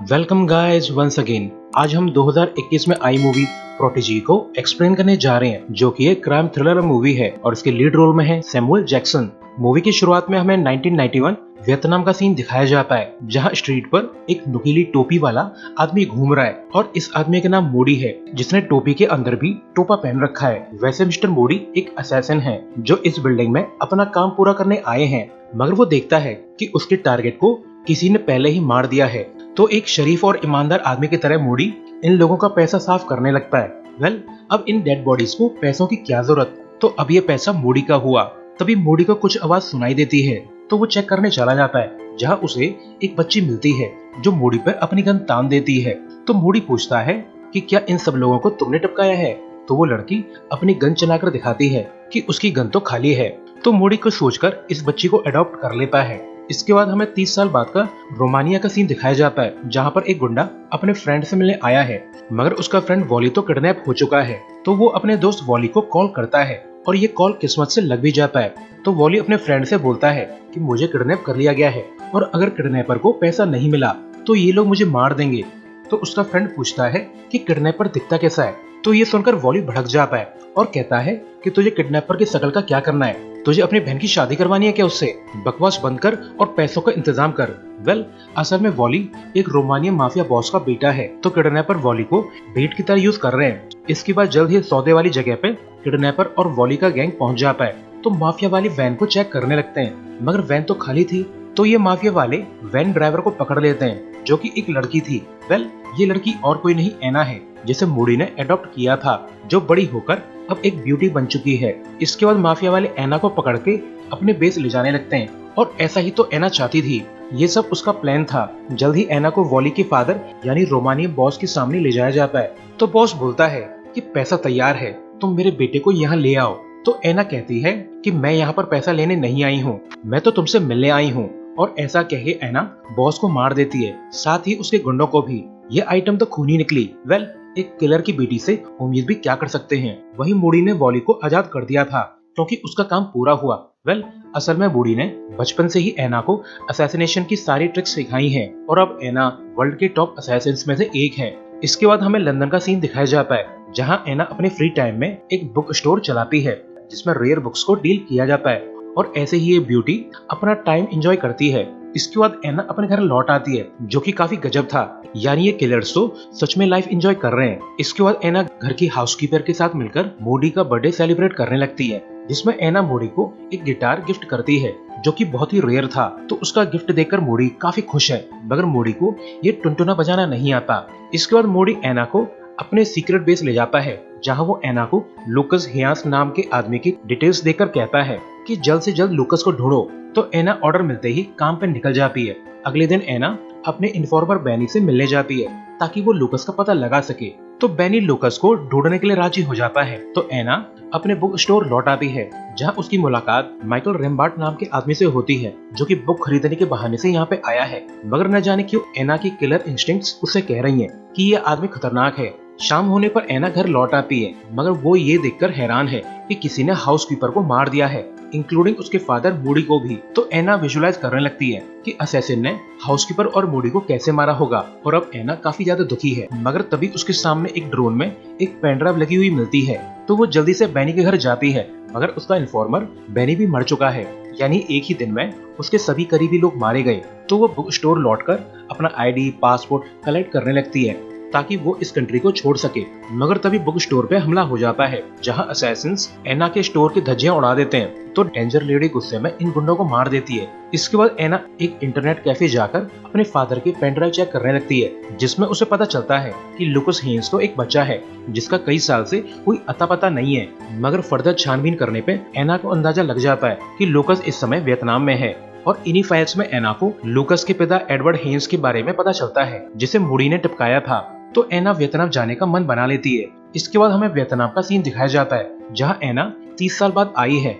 Welcome guys once again. आज हम 2021 में आई मूवी प्रोटेजी को एक्सप्लेन करने जा रहे हैं, जो कि एक क्राइम थ्रिलर मूवी है और इसके लीड रोल में है सैमुअल जैक्सन। मूवी की शुरुआत में हमें 1991 वियतनाम का सीन दिखाया जाता है, जहां स्ट्रीट पर एक नुकीली टोपी वाला आदमी घूम रहा है और इस आदमी का नाम मोडी है, जिसने टोपी के अंदर भी टोपा पहन रखा है। वैसे मिस्टर मोडी एक असैसिन है जो इस बिल्डिंग में अपना काम पूरा करने आए हैं, मगर वो देखता है कि उसके टारगेट को किसी ने पहले ही मार दिया है। तो एक शरीफ और ईमानदार आदमी की तरह मोडी इन लोगों का पैसा साफ करने लगता है। अब इन डेड बॉडीज को पैसों की क्या जरूरत, तो अब ये पैसा मोडी का हुआ। तभी मोडी को कुछ आवाज सुनाई देती है, तो वो चेक करने चला जाता है, जहाँ उसे एक बच्ची मिलती है जो मोडी पर अपनी गन तान देती है। तो मोडी पूछता है कि क्या इन सब लोगों को तुमने टपकाया है? तो वो लड़की अपनी गन चलाकर दिखाती है कि उसकी गन तो खाली है। तो मोडी को सोचकर इस बच्ची को अडॉप्ट कर लेता है। इसके बाद हमें 30 साल बाद का रोमानिया का सीन दिखाया जाता है, जहाँ पर एक गुंडा अपने फ्रेंड से मिलने आया है, मगर उसका फ्रेंड वॉली तो किडनैप हो चुका है। तो वो अपने दोस्त वॉली को कॉल करता है और ये कॉल किस्मत से लग भी जाता है। तो वॉली अपने फ्रेंड से बोलता है कि मुझे किडनैप कर लिया गया है और अगर किडनैपर को पैसा नहीं मिला तो ये लोग मुझे मार देंगे। तो उसका फ्रेंड पूछता है कि किडनैपर दिखता कैसा है? तो ये सुनकर वॉली भड़क जाता है और कहता है कि तुझे किडनैपर की शकल का क्या करना है? तुझे अपनी बहन की शादी करवानी है क्या उससे? बकवास बंद कर और पैसों का इंतजाम कर। असल में वॉली एक रोमानियन माफिया बॉस का बेटा है, तो किडनैपर वॉली को बेट की तरह यूज कर रहे हैं। इसके बाद जल्द ही सौदे वाली जगह पे किडनैपर और वॉली का गैंग पहुंच जाता है। तो माफिया वाली वैन को चेक करने लगते हैं, मगर वैन तो खाली थी। तो ये माफिया वाले वैन ड्राइवर को पकड़ लेते हैं, जो कि एक लड़की थी। ये लड़की और कोई नहीं ऐना है, जिसे मोडी ने अडॉप्ट किया था, जो बड़ी होकर अब एक ब्यूटी बन चुकी है। इसके बाद माफिया वाले ऐना को पकड़ के अपने बेस ले जाने लगते हैं, और ऐसा ही तो ऐना चाहती थी। ये सब उसका प्लान था। जल्द ही ऐना को वॉली के फादर यानी रोमानियन बॉस के सामने ले जाया जाता है। तो बॉस बोलता है कि पैसा तैयार है, तुम मेरे बेटे को यहाँ ले आओ। तो ऐना कहती है कि मैं यहाँ पर पैसा लेने नहीं आई हूँ, मैं तो तुमसे मिलने आई हूँ। और ऐसा कह के ऐना बॉस को मार देती है, साथ ही उसके गुंडों को भी। ये आइटम तो खूनी निकली। एक किलर की बेटी से उम्मीद भी क्या कर सकते हैं। वही मोडी ने वॉली को आजाद कर दिया था, क्योंकि उसका काम पूरा हुआ। असल में मोडी ने बचपन से ही ऐना को असैसिनेशन की सारी ट्रिक्स सिखाई हैं, और अब ऐना वर्ल्ड के टॉप असैसिन्स में से एक है। इसके बाद हमें लंदन का सीन दिखाया जाता है, जहाँ ऐना अपने फ्री टाइम में एक बुक स्टोर चलाती है, जिसमें रेयर बुक्स को डील किया जाता है, और ऐसे ही ये ब्यूटी अपना टाइम एंजॉय करती है। इसके बाद ऐना अपने घर लौट आती है, जो कि काफी गजब था। यानी ये किलर्स तो सच में लाइफ एंजॉय कर रहे हैं। इसके बाद ऐना घर की हाउसकीपर के साथ मिलकर मोडी का बर्थडे सेलिब्रेट करने लगती है, जिसमें ऐना मोडी को एक गिटार गिफ्ट करती है, जो कि बहुत ही रेयर था। तो उसका गिफ्ट देखकर मोडी काफी खुश है, मगर मोडी को ये टुनटुना बजाना नहीं आता। इसके बाद मोडी ऐना को अपने सीक्रेट बेस ले जाता है, जहां वो ऐना को लूकस हियास नाम के आदमी की डिटेल्स देकर कहता है कि जल्द से जल्द लूकस को ढूंढो। तो ऐना ऑर्डर मिलते ही काम पे निकल जाती है। अगले दिन ऐना अपने इन्फॉर्मर बैनी से मिलने जाती है, ताकि वो लूकस का पता लगा सके। तो बैनी लूकस को ढूंढने के लिए राजी हो जाता है। तो ऐना अपने बुक स्टोर लौट आती है, जहां उसकी मुलाकात माइकल रेम्बार्ट नाम के आदमी से होती है, जो कि बुक खरीदने के बहाने से यहाँ पे आया है। मगर न जाने क्यों ऐना की किलर इंस्टिंक्ट्स उसे कह रही हैं कि ये आदमी खतरनाक है। शाम होने पर ऐना घर लौट आती है, मगर वो ये देखकर हैरान है कि किसी ने हाउसकीपर को मार दिया है, इंक्लूडिंग उसके फादर मोडी को भी। तो ऐना विजुलाइज करने लगती है कि असैसिन ने हाउसकीपर और मोडी को कैसे मारा होगा, और अब ऐना काफी ज्यादा दुखी है। मगर तभी उसके सामने एक ड्रोन में एक पेन ड्राइव लगी हुई मिलती है। तो वो जल्दी से बैनी के घर जाती है, मगर उसका इन्फॉर्मर बैनी भी मर चुका है, यानी एक ही दिन में उसके सभी करीबी लोग मारे गए। तो वो बुक स्टोर लौटकर अपना आईडी पासपोर्ट कलेक्ट करने लगती है, ताकि वो इस कंट्री को छोड़ सके। मगर तभी बुक स्टोर पे हमला हो जाता है, जहां असैसिन्स ऐना के स्टोर की धज्जियां उड़ा देते हैं। तो डेंजर लेडी गुस्से में इन गुंडों को मार देती है। इसके बाद ऐना एक इंटरनेट कैफे जाकर अपने फादर की पेन ड्राइव चेक करने लगती है, जिसमें उसे पता चलता है कि लूकस हेन्स तो एक बच्चा है, जिसका कई साल से कोई अता पता नहीं है। मगर फर्दर छानबीन करने पे ऐना को अंदाजा लग जाता है कि लूकस इस समय वियतनाम में है, और इन्हीं फाइल्स में ऐना को लूकस के पिता एडवर्ड हेन्स के बारे में पता चलता है, जिसे मोडी ने टिपकाया था। तो ऐना वियतनाम जाने का मन बना लेती है। इसके बाद हमें वियतनाम का सीन दिखाया जाता है, जहां ऐना 30 साल बाद आई है।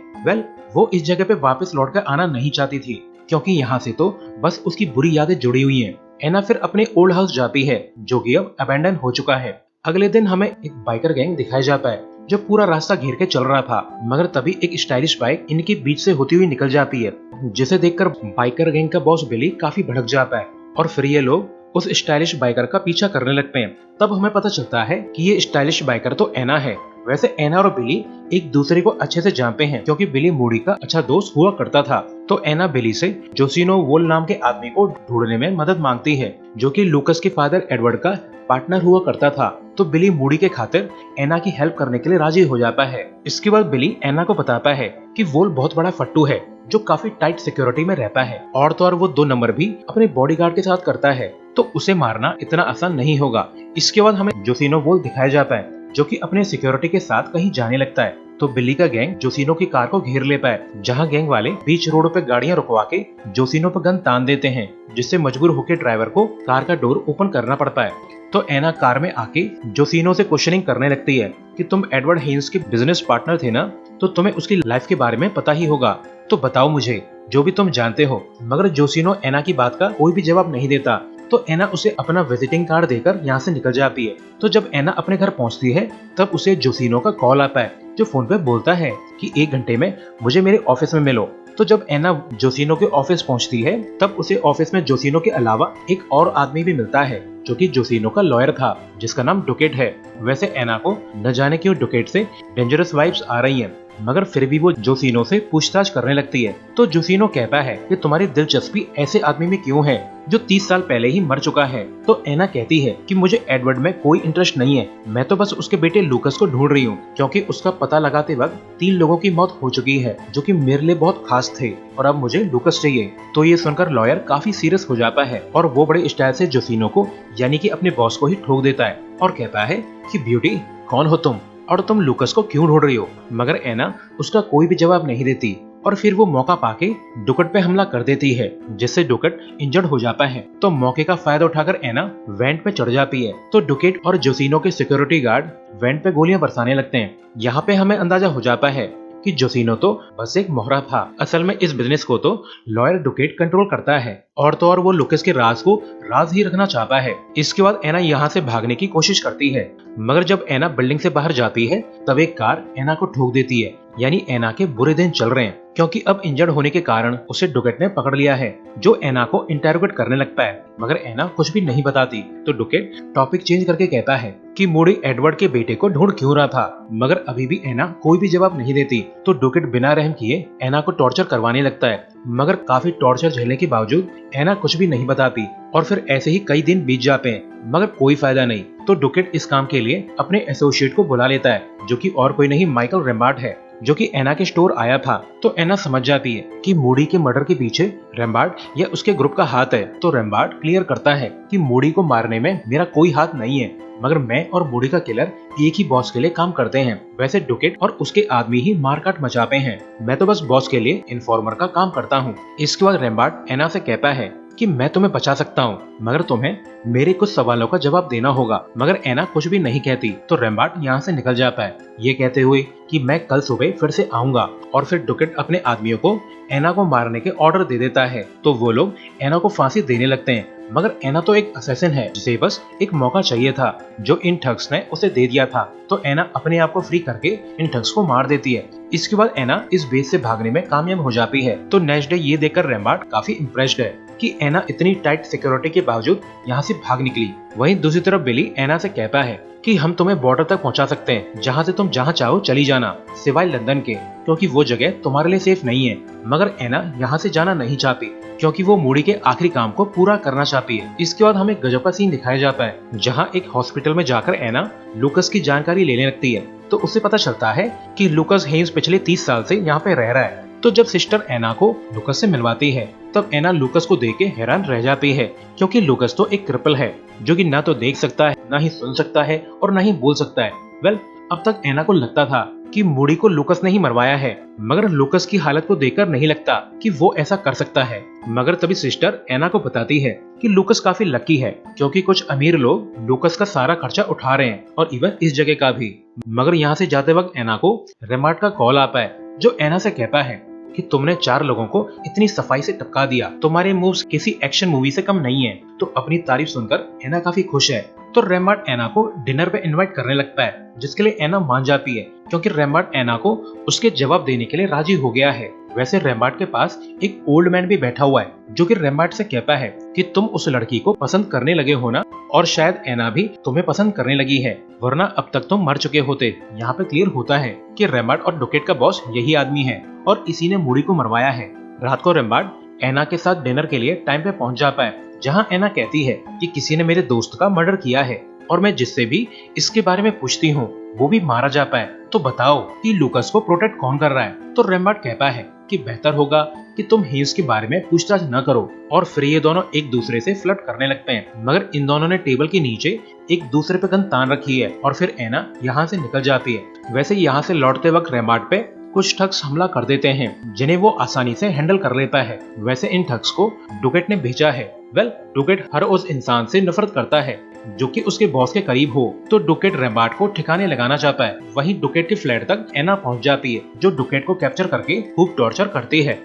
वो इस जगह पे वापस लौटकर आना नहीं चाहती थी, क्योंकि यहाँ से तो बस उसकी बुरी यादें जुड़ी हुई हैं। ऐना फिर अपने ओल्ड हाउस जाती है, जो कि अब अबैंडन हो चुका है। अगले दिन हमें एक बाइकर गैंग दिखाया जाता है, जो पूरा रास्ता घेर के चल रहा था, मगर तभी एक स्टाइलिश बाइक इनके बीच से होती हुई निकल जाती है, जिसे देखकर बाइकर गैंग का बॉस बिली काफी भड़क जाता है, और फिर ये लोग उस स्टाइलिश बाइकर का पीछा करने लगते हैं। तब हमें पता चलता है कि ये स्टाइलिश बाइकर तो एना है। वैसे एना और बिली एक दूसरे को अच्छे से जानते हैं क्योंकि बिली मूडी का अच्छा दोस्त हुआ करता था। तो एना बिली से जोसिनो वोल नाम के आदमी को ढूंढने में मदद मांगती है, जो कि लूकस के फादर एडवर्ड का पार्टनर हुआ करता था। तो बिली मूडी के खातिर एना की हेल्प करने के लिए राजी हो जाता है। इसके बाद बिली एना को बताता है कि वोल बहुत बड़ा फट्टू है जो काफी टाइट सिक्योरिटी में रहता है, और तो और वो 2 नंबर भी अपने बॉडीगार्ड के साथ करता है, तो उसे मारना इतना आसान नहीं होगा। इसके बाद हमें जोसिनो वोल दिखाया जाता है जो कि अपने सिक्योरिटी के साथ कहीं जाने लगता है। तो बिली का गैंग जोसिनो की कार को घेर लेता है, जहां गैंग वाले बीच रोड पे गाड़ियां रुकवा के जोसिनो पर गन तान देते हैं, जिससे मजबूर होकर ड्राइवर को कार का डोर ओपन करना पड़ता है। तो एना कार में आके जोसिनो से क्वेश्चनिंग करने लगती है कि तुम एडवर्ड हेन्स के बिजनेस पार्टनर थे ना, तो तुम्हें उसकी लाइफ के बारे में पता ही होगा, तो बताओ मुझे जो भी तुम जानते हो। मगर जोसिनो एना की बात का कोई भी जवाब नहीं देता। तो एना उसे अपना विजिटिंग कार्ड देकर यहाँ से निकल जाती है। तो जब एना अपने घर पहुँचती है तब उसे जोसिनो का कॉल आता है, जो फोन पे बोलता है कि 1 घंटे में मुझे मेरे ऑफिस में मिलो। तो जब एना जोसिनो के ऑफिस पहुंचती है तब उसे ऑफिस में जोसिनो के अलावा एक और आदमी भी मिलता है, जो कि जोसिनो का लॉयर था, जिसका नाम डुकेट है। वैसे एना को न जाने क्यों डुकेट से डेंजरस वाइब्स आ रही हैं, मगर फिर भी वो जोसिनो से पूछताछ करने लगती है। तो जोसिनो कहता है कि तुम्हारी दिलचस्पी ऐसे आदमी में क्यों है जो 30 साल पहले ही मर चुका है। तो एना कहती है कि मुझे एडवर्ड में कोई इंटरेस्ट नहीं है, मैं तो बस उसके बेटे लूकस को ढूंढ रही हूँ, क्योंकि उसका पता लगाते वक्त 3 लोगों की मौत हो चुकी है जो कि मेरे लिए बहुत खास थे, और अब मुझे लूकस चाहिए। तो ये सुनकर लॉयर काफी सीरियस हो जाता है और वो बड़े स्टाइल से जोसिनो को यानी कि अपने बॉस को ही ठोक देता है और कहता है कि ब्यूटी कौन हो तुम और तुम लूकस को क्यों ढूंढ रही हो। मगर एना उसका कोई भी जवाब नहीं देती और फिर वो मौका पाके डुकेट पे हमला कर देती है, जिससे डुकेट इंजर्ड हो जाता है। तो मौके का फायदा उठाकर एना वेंट पे चढ़ जाती है। तो डुकेट और जोसिनो के सिक्योरिटी गार्ड वेंट पे गोलियां बरसाने लगते हैं। यहाँ पे हमें अंदाजा हो जाता है कि जोसिनो तो बस एक मोहरा था, असल में इस बिजनेस को तो लॉयर डुकेट कंट्रोल करता है, और तो और वो लुकस के राज को राज ही रखना चाहता है। इसके बाद एना यहाँ से भागने की कोशिश करती है, मगर जब एना बिल्डिंग से बाहर जाती है तब एक कार एना को ठोक देती है। यानी एना के बुरे दिन चल रहे हैं, क्योंकि अब इंजर्ड होने के कारण उसे डुकेट ने पकड़ लिया है, जो एना को इंटेरोगेट करने लगता है, मगर एना कुछ भी नहीं बताती। तो डुकेट टॉपिक चेंज करके कहता है कि मूडी एडवर्ड के बेटे को ढूंढ क्यों रहा था, मगर अभी भी एना कोई भी जवाब नहीं देती। तो डुकेट बिना रहम किए एना को टॉर्चर करवाने लगता है, मगर काफी टॉर्चर झेलने के बावजूद एना कुछ भी नहीं बताती, और फिर ऐसे ही कई दिन बीत जाते हैं, मगर कोई फायदा नहीं। तो डुकेट इस काम के लिए अपने एसोसिएट को बुला लेता है, जो कि और कोई नहीं माइकल रैम्बार्ड है, जो कि एना के स्टोर आया था। तो एना समझ जाती है कि मूडी के मर्डर के पीछे रैम्बार्ड या उसके ग्रुप का हाथ है। तो रैम्बार्ड क्लियर करता है कि मूडी को मारने में मेरा कोई हाथ नहीं है, मगर मैं और मूडी का किलर एक ही बॉस के लिए काम करते हैं। वैसे डुकेट और उसके आदमी ही मारकाट मचाते हैं, मैं तो बस बॉस के लिए इन्फॉर्मर का काम करता हूँ। इसके बाद रैम्बार्ड एना से कहता है कि मैं तुम्हें बचा सकता हूँ, मगर तुम्हें मेरे कुछ सवालों का जवाब देना होगा। मगर एना कुछ भी नहीं कहती। तो रैम्बार्ड यहाँ से निकल जाता है, ये कहते हुए कि मैं कल सुबह फिर से आऊंगा। और फिर डुकेट अपने आदमियों को एना को मारने के ऑर्डर दे देता है। तो वो लोग एना को फांसी देने लगते हैं, मगर एना तो एक असैसिन है, जिसे बस एक मौका चाहिए था, जो इन ठग्स ने उसे दे दिया था। तो एना अपने आप को फ्री करके इन ठग्स को मार देती है। इसके बाद एना इस बेस से भागने में कामयाब हो जाती है। तो नेक्स्ट डे ये देखकर रैम्बार्ड काफी इम्प्रेस्ड है कि एना इतनी टाइट सिक्योरिटी के बावजूद यहाँ से भाग निकली। वहीं दूसरी तरफ बिली एना से कहता है कि हम तुम्हें बॉर्डर तक पहुंचा सकते हैं, जहां से तुम जहां चाहो चली जाना, सिवाय लंदन के, क्योंकि वो जगह तुम्हारे लिए सेफ नहीं है। मगर एना यहाँ से जाना नहीं चाहती, क्योंकि वो मूडी के आखिरी काम को पूरा करना चाहती है। इसके बाद हमें गजब का सीन दिखाया जाता है, जहाँ एक हॉस्पिटल में जाकर एना लूकस की जानकारी लेने लगती है। तो उसे पता चलता है कि लूकस हेन्स पिछले 30 साल से यहाँ पे रह रहा है। तो जब सिस्टर एना को लूकस से मिलवाती है तब एना लूकस को देख के हैरान रह जाती है, क्योंकि लूकस तो एक क्रिपल है, जो कि ना तो देख सकता है, ना ही सुन सकता है और ना ही बोल सकता है। वेल, अब तक एना को लगता था कि मूडी को लूकस ने ही मरवाया है, मगर लूकस की हालत को देखकर नहीं लगता कि वो ऐसा कर सकता है। मगर तभी सिस्टर एना को बताती है कि लूकस काफी लकी है, क्योंकि कुछ अमीर लोग लूकस का सारा खर्चा उठा रहे हैं, और इवन इस जगह का भी। मगर यहाँ से जाते वक्त एना को रैम्बार्ड का कॉल आता है, जो एना से कहता है कि तुमने 4 लोगों को इतनी सफाई से टपका दिया, तुम्हारे मूव्स किसी एक्शन मूवी से कम नहीं है। तो अपनी तारीफ सुनकर एना काफी खुश है। तो रैम्बार्ड एना को डिनर पे इनवाइट करने लगता है, जिसके लिए एना मान जाती है, क्योंकि रैम्बार्ड एना को उसके जवाब देने के लिए राजी हो गया है। वैसे रेम्बार्ट के पास एक ओल्ड मैन भी बैठा हुआ है जो कि रेम्बार्ट से कहता है कि तुम उस लड़की को पसंद करने लगे हो ना, और शायद एना भी तुम्हें पसंद करने लगी है, वरना अब तक तुम मर चुके होते। यहाँ पे क्लियर होता है कि रेम्बार्ट और डुकेट का बॉस यही आदमी है और इसी ने मूडी को मरवाया है। रात को रेम्बार्ट एना के साथ डिनर के लिए टाइम पे पहुंच जाता है, जहाँ एना कहती है कि किसी ने मेरे दोस्त का मर्डर किया है और मैं जिससे भी इसके बारे में पूछती हूँ वो भी मारा जाता है, तो बताओ कि लूकस को प्रोटेक्ट कौन कर रहा है। तो रेम्बार्ट कहता है कि बेहतर होगा कि तुम हेन्स के बारे में पूछताछ न करो, और फिर ये दोनों एक दूसरे से फ्लर्ट करने लगते हैं। मगर इन दोनों ने टेबल के नीचे एक दूसरे पे गन तान रखी है और फिर एना यहाँ से निकल जाती है। वैसे यहाँ से लौटते वक्त रेम्बार्ट पे कुछ ठग्स हमला कर देते हैं जिन्हें वो आसानी से हैंडल कर लेता है। वैसे इन ठग्स को डुकेट ने भेजा है। डुकेट हर उस इंसान से नफरत करता है जो कि उसके बॉस के करीब हो, तो डुकेट रेम्बार्ट को ठिकाने लगाना चाहता है। वहीं डुकेट के फ्लैट तक एना पहुंच जाती है जो डुकेट को कैप्चर करके खूब टॉर्चर करती है।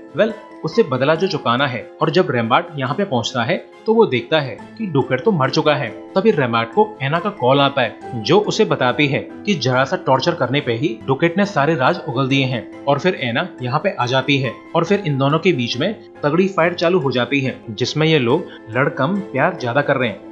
उससे बदला जो चुकाना है। और जब रेम्बार्ट यहाँ पे पहुंचता है तो वो देखता है कि डुकेट तो मर चुका है। तभी रेम्बार्ट को एना का कॉल आता है जो उसे बताती है कि जरा सा टॉर्चर करने पे ही डुकेट ने सारे राज उगल दिए हैं। और फिर एना यहाँ पे आ जाती है और फिर इन दोनों के बीच में तगड़ी फाइट चालू हो जाती है जिसमें ये लोग लड़ कम प्यार ज्यादा कर रहे हैं।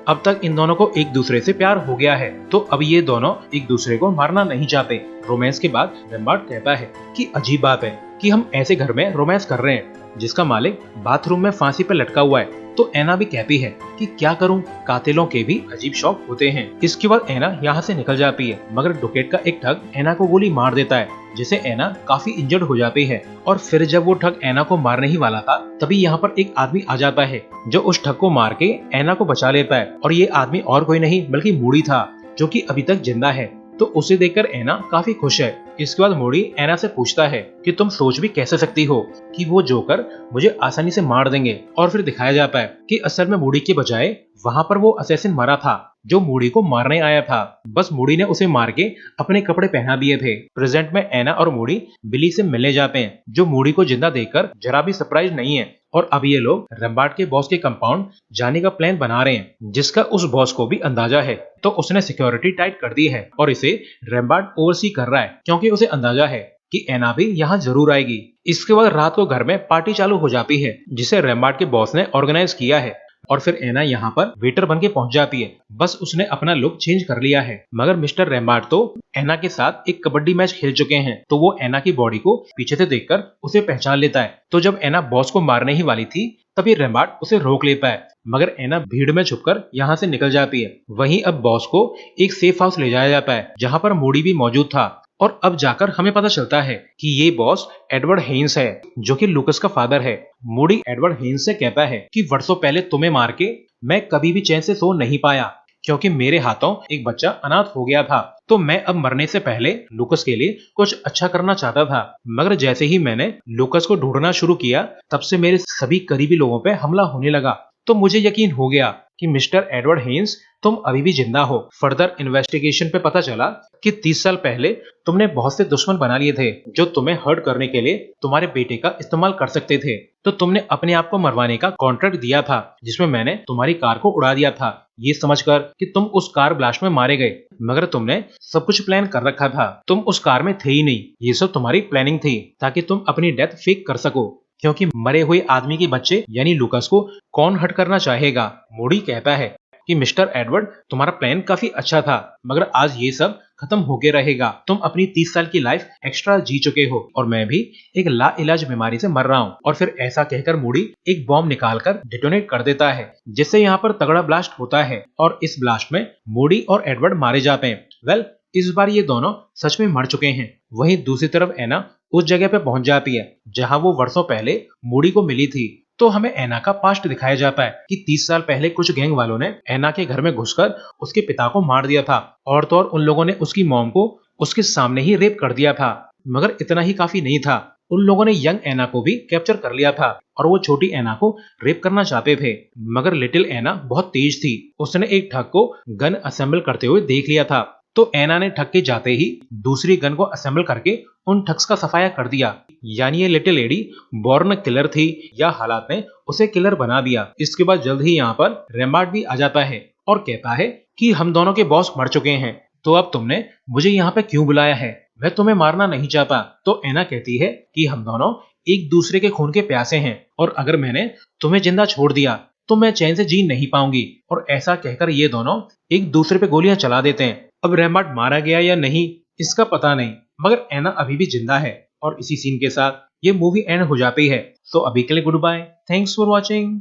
अब तक इन दोनों को एक दूसरे से प्यार हो गया है, तो अब ये दोनों एक दूसरे को मारना नहीं चाहते। रोमांस के बाद रेम्बार्ट कहता है कि अजीब बात है कि हम ऐसे घर में रोमांस कर रहे हैं जिसका मालिक बाथरूम में फांसी पर लटका हुआ है। तो एना भी कहती है कि क्या करूं, कातिलों के भी अजीब शौक होते हैं। इसके बाद एना यहाँ से निकल जाती है, मगर डुकेट का एक ठग एना को गोली मार देता है जिससे एना काफी इंजर्ड हो जाती है। और फिर जब वो ठग एना को मारने ही वाला था तभी यहाँ पर एक आदमी आ जाता है जो उस ठग को मार के एना को बचा लेता है। और ये आदमी और कोई नहीं बल्कि मूडी था जो कि अभी तक जिंदा है। तो उसे देखकर एना काफी खुश है। इसके बाद मूडी एना से पूछता है कि तुम सोच भी कैसे सकती हो कि वो जोकर मुझे आसानी से मार देंगे। और फिर दिखाया जाता है कि असल में मूडी के बजाय वहाँ पर वो असैसिन मरा था जो मूडी को मारने आया था। बस मूडी ने उसे मार के अपने कपड़े पहना दिए थे। प्रेजेंट में एना और मूडी बिली से मिलने जाते हैं जो मूडी को जिंदा देखकर जरा भी सरप्राइज नहीं है। और अब ये लोग रेम्बार्ट के बॉस के कंपाउंड जाने का प्लान बना रहे हैं जिसका उस बॉस को भी अंदाजा है। तो उसने सिक्योरिटी टाइट कर दी है और इसे रेम्बार्ट ओवरसी कर रहा है क्योंकि उसे अंदाजा है कि एना भी यहाँ जरूर आएगी। इसके बाद रात को घर में पार्टी चालू हो जाती है जिसे रेम्बार्ट के बॉस ने ऑर्गेनाइज किया है। और फिर एना यहाँ पर वेटर बन के पहुंच जाती है। बस उसने अपना लुक चेंज कर लिया है, मगर मिस्टर रेम्बार्ट तो एना के साथ एक कबड्डी मैच खेल चुके हैं, तो वो एना की बॉडी को पीछे से देखकर उसे पहचान लेता है। तो जब एना बॉस को मारने ही वाली थी तभी रेम्बार्ट उसे रोक लेता है, मगर एना भीड़ में छुपकर यहाँ से निकल जाती है। वहीं अब बॉस को एक सेफ हाउस ले जाया जाता है जहाँ पर मूडी भी मौजूद था। और अब जाकर हमें पता चलता है कि ये बॉस एडवर्ड हेन्स है जो कि लूकस का फादर है। मूडी एडवर्ड हेन्स से कहता है कि वर्षों पहले तुम्हें मार के मैं कभी भी चैन से सो नहीं पाया क्योंकि मेरे हाथों एक बच्चा अनाथ हो गया था। तो मैं अब मरने से पहले लूकस के लिए कुछ अच्छा करना चाहता था, मगर जैसे ही मैंने लूकस को ढूंढना शुरू किया तब से मेरे सभी करीबी लोगों पे हमला होने लगा। तो मुझे यकीन हो गया कि मिस्टर एडवर्ड हेन्स तुम अभी भी जिंदा हो। फर्दर इन्वेस्टिगेशन पे पता चला कि 30 साल पहले तुमने बहुत से दुश्मन बना लिए थे जो तुम्हें हर्ट करने के लिए तुम्हारे बेटे का इस्तेमाल कर सकते थे। तो तुमने अपने आप को मरवाने का कॉन्ट्रैक्ट दिया था जिसमें मैंने तुम्हारी कार को उड़ा दिया था, ये समझकर कि तुम उस कार ब्लास्ट में मारे गए, मगर तुमने सब कुछ प्लान कर रखा था। तुम उस कार में थे ही नहीं, ये सब तुम्हारी प्लानिंग थी ताकि तुम अपनी डेथ फेक कर सको, क्योंकि मरे हुए आदमी के बच्चे यानी लूकस को कौन हर्ट करना चाहेगा। मूडी कहता है कि मिस्टर एडवर्ड तुम्हारा प्लान काफी अच्छा था, मगर आज ये सब खत्म होके रहेगा। तुम अपनी 30 साल की लाइफ एक्स्ट्रा जी चुके हो और मैं भी एक लाइलाज बीमारी से मर रहा हूँ। और फिर ऐसा कहकर मूडी एक बॉम्ब निकालकर डिटोनेट कर देता है जिससे यहाँ पर तगड़ा ब्लास्ट होता है और इस ब्लास्ट में मूडी और एडवर्ड मारे जाते हैं। इस बार ये दोनों सच में मर चुके हैं। वहीं दूसरी तरफ एना उस जगह पे पहुंच जाती है जहां वो वर्षों पहले मूडी को मिली थी। तो हमें एना का पास्ट दिखाया जाता है कि 30 साल पहले कुछ गैंग वालों ने एना के घर में घुसकर उसके पिता को मार दिया था और तो और उन लोगों ने उसकी मॉम को उसके सामने ही रेप कर दिया था। मगर इतना ही काफी नहीं था, उन लोगों ने यंग एना को भी कैप्चर कर लिया था और वो छोटी एना को रेप करना चाहते थे। मगर लिटिल एना बहुत तेज थी, उसने एक ठग को गन असेंबल करते हुए देख लिया था। तो एना ने ठग के जाते ही दूसरी गन को असेंबल करके उन ठग्स का सफाया कर दिया। यानी ये लिटिल लेडी बॉर्न किलर थी या हालात ने उसे किलर बना दिया। इसके बाद जल्द ही यहाँ पर रेम्बार्ट भी आ जाता है और कहता है कि हम दोनों के बॉस मर चुके हैं, तो अब तुमने मुझे यहाँ पे क्यों बुलाया है। मैं तुम्हें मारना नहीं चाहता। तो एना कहती है कि हम दोनों एक दूसरे के खून के प्यासे हैं और अगर मैंने तुम्हें जिंदा छोड़ दिया तो मैं चैन से जी नहीं पाऊंगी। और ऐसा कहकर ये दोनों एक दूसरे पे गोलियां चला देते हैं। अब रेमंड मारा गया या नहीं इसका पता नहीं, मगर एना अभी भी जिंदा है। और इसी सीन के साथ ये मूवी एंड हो जाती है। तो अभी के लिए goodbye, thanks for watching.